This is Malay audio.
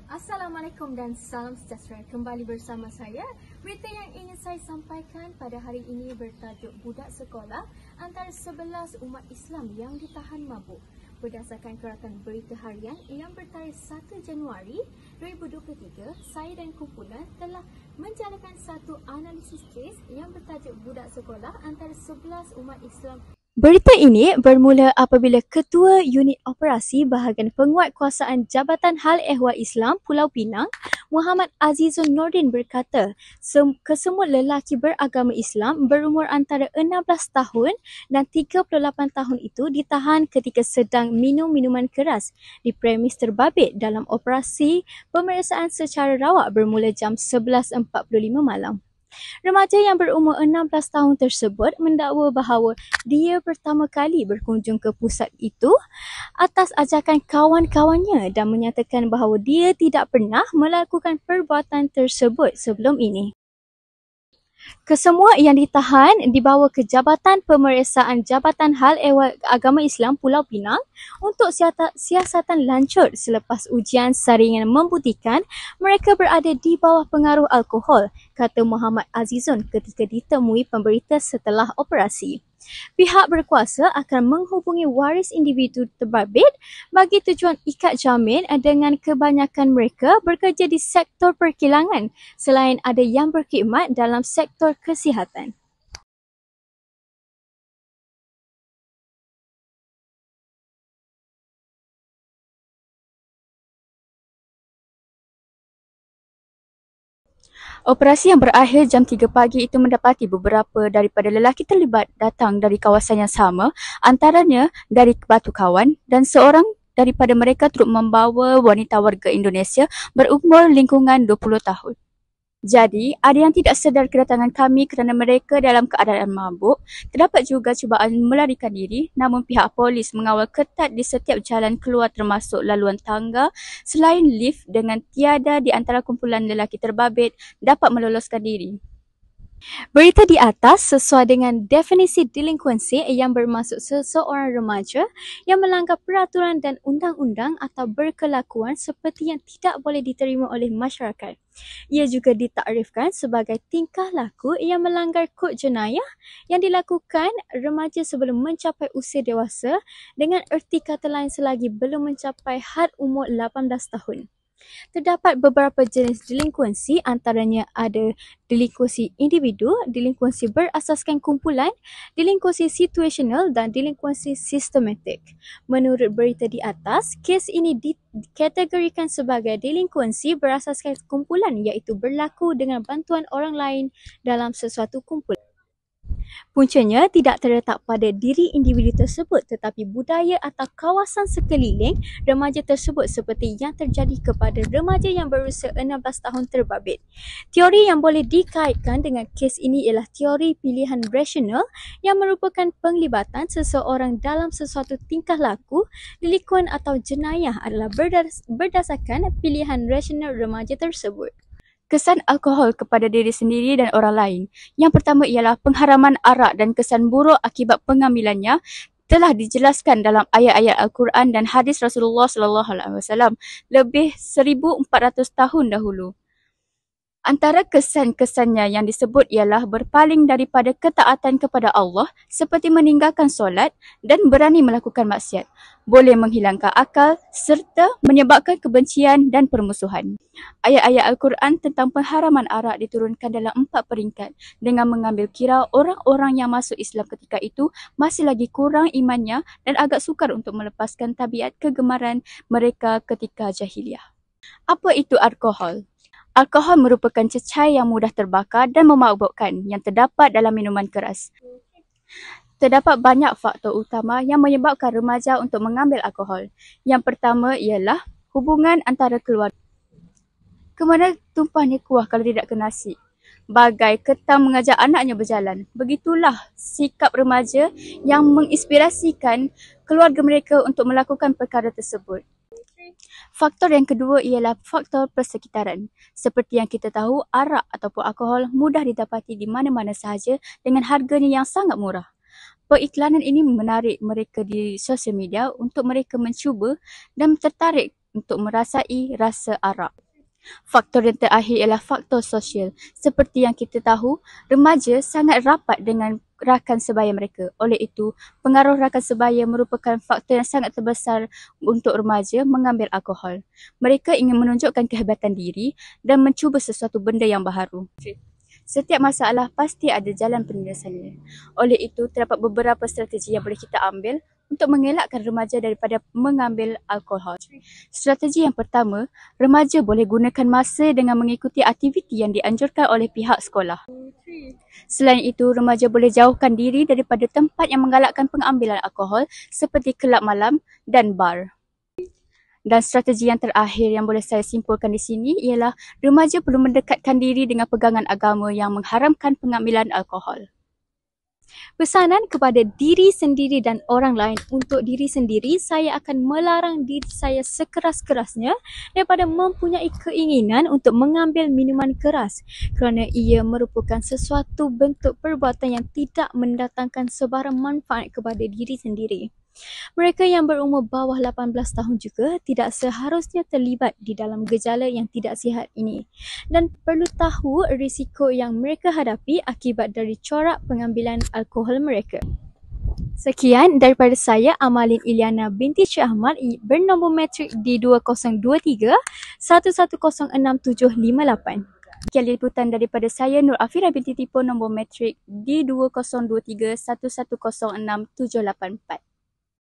Assalamualaikum dan salam sejahtera. Kembali bersama saya. Berita yang ingin saya sampaikan pada hari ini bertajuk budak sekolah antara 11 umat Islam yang ditahan mabuk. Berdasarkan kerakan berita harian yang bertarikh 1 Januari 2023, saya dan kumpulan telah menjalankan satu analisis kes yang bertajuk budak sekolah antara 11 umat Islam. Berita ini bermula apabila Ketua Unit Operasi Bahagian Penguatkuasaan Jabatan Hal Ehwal Islam Pulau Pinang, Muhammad Azizul Nordin berkata, kesemua lelaki beragama Islam berumur antara 16 tahun dan 38 tahun itu ditahan ketika sedang minum minuman keras di premis terbabit dalam operasi pemeriksaan secara rawak bermula jam 11.45 malam. Remaja yang berumur 16 tahun tersebut mendakwa bahawa dia pertama kali berkunjung ke pusat itu atas ajakan kawan-kawannya dan menyatakan bahawa dia tidak pernah melakukan perbuatan tersebut sebelum ini. Kesemua yang ditahan dibawa ke Jabatan Pemeriksaan Jabatan Hal Ehwal Agama Islam Pulau Pinang untuk siasatan lanjut selepas ujian saringan membuktikan mereka berada di bawah pengaruh alkohol, kata Muhammad Azizun ketika ditemui pemberita setelah operasi. Pihak berkuasa akan menghubungi waris individu terbabit bagi tujuan ikat jamin dengan kebanyakan mereka bekerja di sektor perkilangan selain ada yang berkhidmat dalam sektor kesihatan. Operasi yang berakhir jam 3 pagi itu mendapati beberapa daripada lelaki terlibat datang dari kawasan yang sama, antaranya dari Batu Kawan, dan seorang daripada mereka turut membawa wanita warga Indonesia berumur lingkungan 20 tahun. Jadi, ada yang tidak sedar kedatangan kami kerana mereka dalam keadaan mabuk. Terdapat juga cubaan melarikan diri, namun pihak polis mengawal ketat di setiap jalan keluar termasuk laluan tangga selain lift dengan tiada di antara kumpulan lelaki terbabit dapat meloloskan diri. Berita di atas sesuai dengan definisi delinkuensi yang bermaksud seseorang remaja yang melanggar peraturan dan undang-undang atau berkelakuan seperti yang tidak boleh diterima oleh masyarakat. Ia juga ditakrifkan sebagai tingkah laku yang melanggar kod jenayah yang dilakukan remaja sebelum mencapai usia dewasa dengan erti kata lain selagi belum mencapai had umur 18 tahun. Terdapat beberapa jenis delinkuensi, antaranya ada delinkuensi individu, delinkuensi berasaskan kumpulan, delinkuensi situasional dan delinkuensi sistematik. Menurut berita di atas, kes ini dikategorikan sebagai delinkuensi berasaskan kumpulan iaitu berlaku dengan bantuan orang lain dalam sesuatu kumpulan. Puncanya tidak terletak pada diri individu tersebut tetapi budaya atau kawasan sekeliling remaja tersebut seperti yang terjadi kepada remaja yang berusia 16 tahun terbabit. Teori yang boleh dikaitkan dengan kes ini ialah teori pilihan rasional yang merupakan penglibatan seseorang dalam sesuatu tingkah laku, delinkuan atau jenayah adalah berdasarkan pilihan rasional remaja tersebut. Kesan alkohol kepada diri sendiri dan orang lain. Yang pertama ialah pengharaman arak dan kesan buruk akibat pengambilannya telah dijelaskan dalam ayat-ayat Al-Quran dan hadis Rasulullah SAW lebih 1400 tahun dahulu. Antara kesan-kesannya yang disebut ialah berpaling daripada ketaatan kepada Allah seperti meninggalkan solat dan berani melakukan maksiat, boleh menghilangkan akal serta menyebabkan kebencian dan permusuhan. Ayat-ayat Al-Quran tentang pengharaman arak diturunkan dalam 4 peringkat dengan mengambil kira orang-orang yang masuk Islam ketika itu masih lagi kurang imannya dan agak sukar untuk melepaskan tabiat kegemaran mereka ketika jahiliah. Apa itu alkohol? Alkohol merupakan cecair yang mudah terbakar dan memabukkan yang terdapat dalam minuman keras. Terdapat banyak faktor utama yang menyebabkan remaja untuk mengambil alkohol. Yang pertama ialah hubungan antara keluarga. Kemana tumpahnya kuah kalau tidak ke nasi? Bagai ketam mengajak anaknya berjalan. Begitulah sikap remaja yang menginspirasikan keluarga mereka untuk melakukan perkara tersebut. Faktor yang kedua ialah faktor persekitaran. Seperti yang kita tahu, arak ataupun alkohol mudah didapati di mana-mana sahaja dengan harganya yang sangat murah. Periklanan ini menarik mereka di sosial media untuk mereka mencuba dan tertarik untuk merasai rasa arak. Faktor yang terakhir ialah faktor sosial. Seperti yang kita tahu, remaja sangat rapat dengan rakan sebaya mereka. Oleh itu, pengaruh rakan sebaya merupakan faktor yang sangat terbesar untuk remaja mengambil alkohol. Mereka ingin menunjukkan kehebatan diri dan mencuba sesuatu benda yang baharu. Setiap masalah pasti ada jalan penyelesaiannya. Oleh itu, terdapat beberapa strategi yang boleh kita ambil untuk mengelakkan remaja daripada mengambil alkohol. Strategi yang pertama, remaja boleh gunakan masa dengan mengikuti aktiviti yang dianjurkan oleh pihak sekolah. Selain itu, remaja boleh jauhkan diri daripada tempat yang menggalakkan pengambilan alkohol seperti kelab malam dan bar. Dan strategi yang terakhir yang boleh saya simpulkan di sini ialah remaja perlu mendekatkan diri dengan pegangan agama yang mengharamkan pengambilan alkohol. Pesanan kepada diri sendiri dan orang lain. Untuk diri sendiri, saya akan melarang diri saya sekeras-kerasnya daripada mempunyai keinginan untuk mengambil minuman keras kerana ia merupakan sesuatu bentuk perbuatan yang tidak mendatangkan sebarang manfaat kepada diri sendiri. Mereka yang berumur bawah 18 tahun juga tidak seharusnya terlibat di dalam gejala yang tidak sihat ini dan perlu tahu risiko yang mereka hadapi akibat dari corak pengambilan alkohol mereka. Sekian daripada saya, Amalin Iliana binti Syed Ahmad, bernombor matrik D2023 1106-758. Sekian liputan daripada saya, Nur Afira binti Tipo, nombor matrik D2023 1106-784.